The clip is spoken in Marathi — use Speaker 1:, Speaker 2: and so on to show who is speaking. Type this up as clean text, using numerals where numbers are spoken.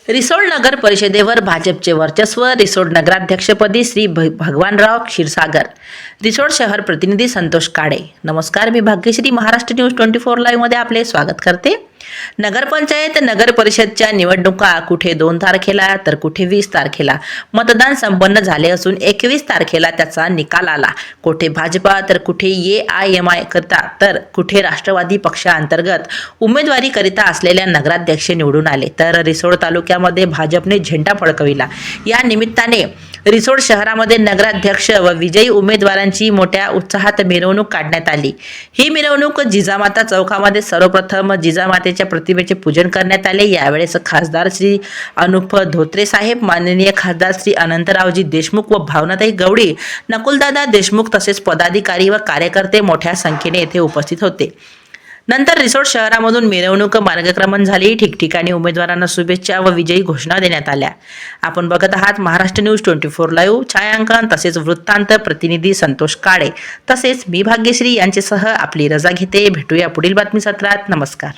Speaker 1: रिसोड नगर परिषदेवर भाजपचे वर्चस्व. रिसोड नगराध्यक्षपदी श्री भगवानराव क्षीरसागर. रिसोड शहर प्रतिनिधी संतोष काळे. नमस्कार, मी भाग्यश्री. महाराष्ट्र न्यूज 24 लाईव्ह मध्ये आपले स्वागत करते. नगरपंचायत नगर परिषदच्या निवडणुका कुठे 2 तारखेला तर कुठे 20 तारखेला मतदान संपन्न झाले असून 21 तारखेला त्याचा निकाल आला. कुठे भाजपा तर कुठे AIMI करता तर कुठे राष्ट्रवादी पक्षांतर्गत उमेदवारी करिता असलेल्या नगराध्यक्ष निवडून आले. तर रिसोड तालुक्यामध्ये भाजपने झेंडा फडकविला. या निमित्ताने रिसोड शहरामध्ये नगराध्यक्ष व विजयी उमेदवारांची मोठ्या उत्साहात मिरवणूक काढण्यात आली. ही मिरवणूक जिजामाता चौकामध्ये सर्वप्रथम जिजामातेच्या प्रतिमेचे पूजन करण्यात आले. यावेळेस खासदार श्री अनुप धोत्रे साहेब, माननीय खासदार श्री अनंतरावजी देशमुख व भावनाताई गवळी, नकुलदादा देशमुख तसेच पदाधिकारी व कार्यकर्ते मोठ्या संख्येने येथे उपस्थित होते. नंतर रिसोड शहरामधून मिरवणूक मार्गक्रमण झाली. ठिकठिकाणी उमेदवारांना शुभेच्छा व विजयी घोषणा देण्यात आल्या. आपण बघत आहात महाराष्ट्र न्यूज 24 लाईव्ह. छायांकन तसेच वृत्तांत प्रतिनिधी संतोष काळे तसेच मी भाग्यश्री यांच्यासह आपली रजा घेते. भेटूया पुढील बातमी सत्रात. नमस्कार.